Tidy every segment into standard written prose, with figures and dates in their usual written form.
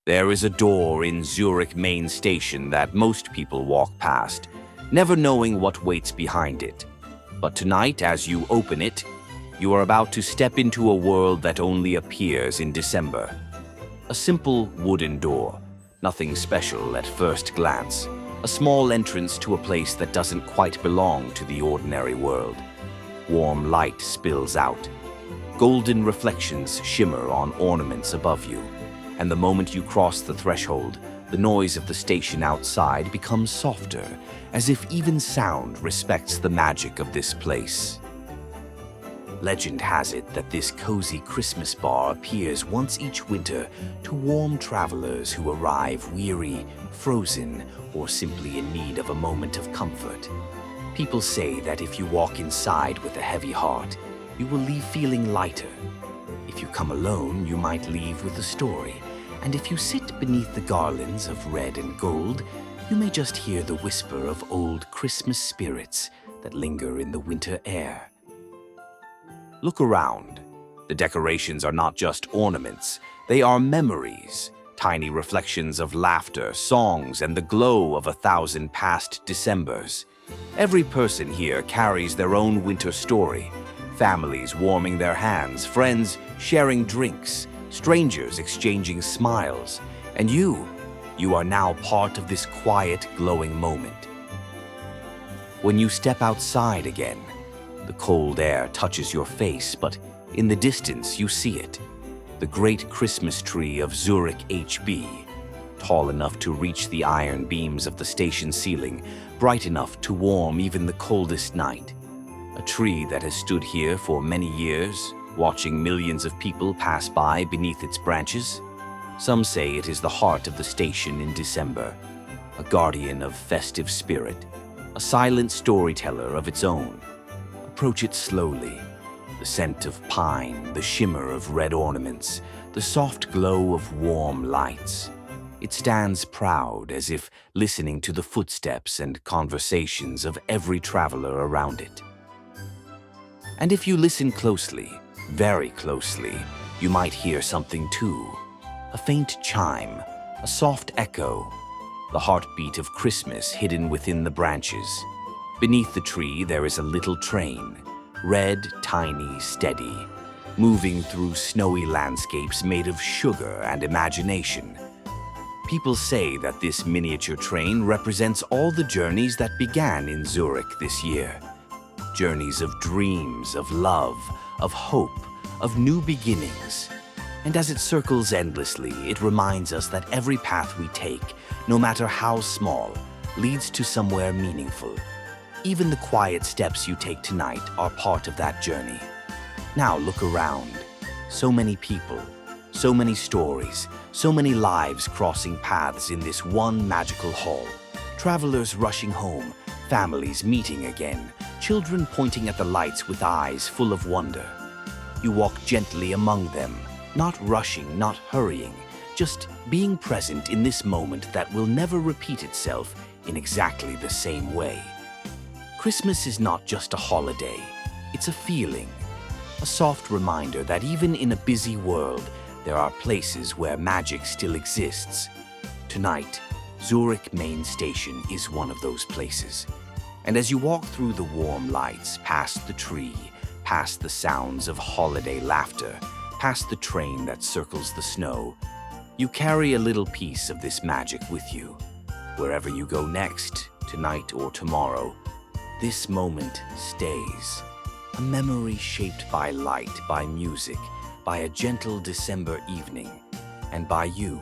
There is a door in Zurich Main Station that most people walk past, never knowing what waits behind it. But tonight, as you open it, you are about to step into a world that only appears in December. A simple wooden door, nothing special at first glance. A small entrance to a place that doesn't quite belong to the ordinary world. Warm light spills out. Golden reflections shimmer on ornaments above you. And the moment you cross the threshold, the noise of the station outside becomes softer, as if even sound respects the magic of this place. Legend has it that this cozy Christmas bar appears once each winter to warm travelers who arrive weary, frozen, or simply in need of a moment of comfort. People say that if you walk inside with a heavy heart, you will leave feeling lighter. If you come alone, you might leave with a story, and if you sit beneath the garlands of red and gold, you may just hear the whisper of old Christmas spirits that linger in the winter air. Look around. The decorations are not just ornaments, they are memories, tiny reflections of laughter, songs, and the glow of 1,000 past Decembers. Every person here carries their own winter story. Families warming their hands, friends sharing drinks, strangers exchanging smiles, and you are now part of this quiet, glowing moment. When you step outside again, the cold air touches your face, but in the distance you see it. The great Christmas tree of Zurich HB, tall enough to reach the iron beams of the station ceiling, bright enough to warm even the coldest night. A tree that has stood here for many years, watching millions of people pass by beneath its branches. Some say it is the heart of the station in December, a guardian of festive spirit, a silent storyteller of its own. Approach it slowly. The scent of pine, the shimmer of red ornaments, the soft glow of warm lights. It stands proud, as if listening to the footsteps and conversations of every traveler around it. And if you listen closely, very closely, you might hear something too. A faint chime, a soft echo, the heartbeat of Christmas hidden within the branches. Beneath the tree there is a little train, red, tiny, steady, moving through snowy landscapes made of sugar and imagination. People say that this miniature train represents all the journeys that began in Zurich this year. Journeys of dreams, of love, of hope, of new beginnings. And as it circles endlessly, it reminds us that every path we take, no matter how small, leads to somewhere meaningful. Even the quiet steps you take tonight are part of that journey. Now look around. So many people, so many stories, so many lives crossing paths in this one magical hall. Travelers rushing home, families meeting again, children pointing at the lights with eyes full of wonder. You walk gently among them, not rushing, not hurrying, just being present in this moment that will never repeat itself in exactly the same way. Christmas is not just a holiday, it's a feeling, a soft reminder that even in a busy world, there are places where magic still exists. Tonight, Zurich Main Station is one of those places. And as you walk through the warm lights, past the tree, past the sounds of holiday laughter, past the train that circles the snow, you carry a little piece of this magic with you. Wherever you go next, tonight or tomorrow, this moment stays. A memory shaped by light, by music, by a gentle December evening, and by you.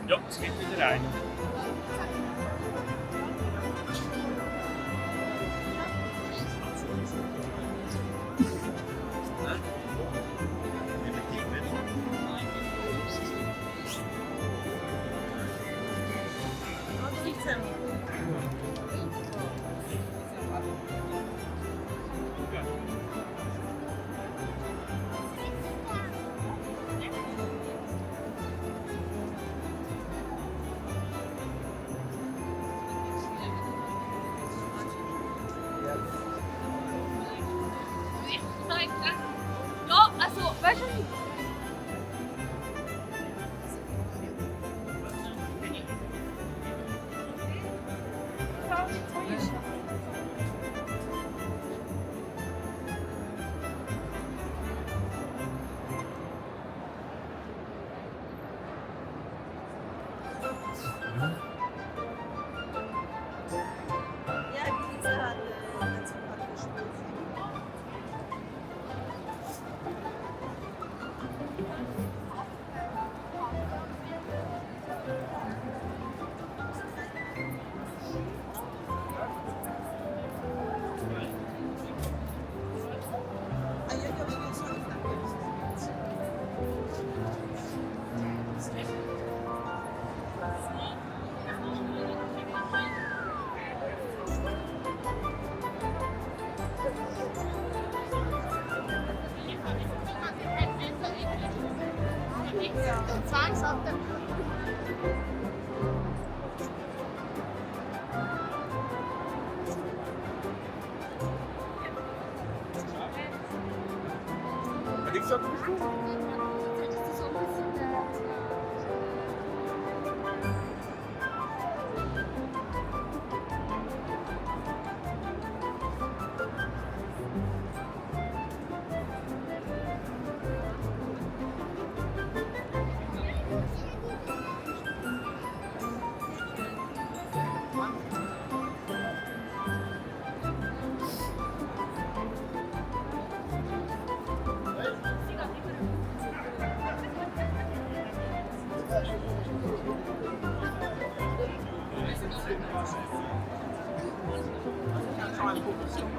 Ja, es geht wieder rein. Ja, die Pizza hat ganz gut abgeschmolzen. Ah, io ho messo il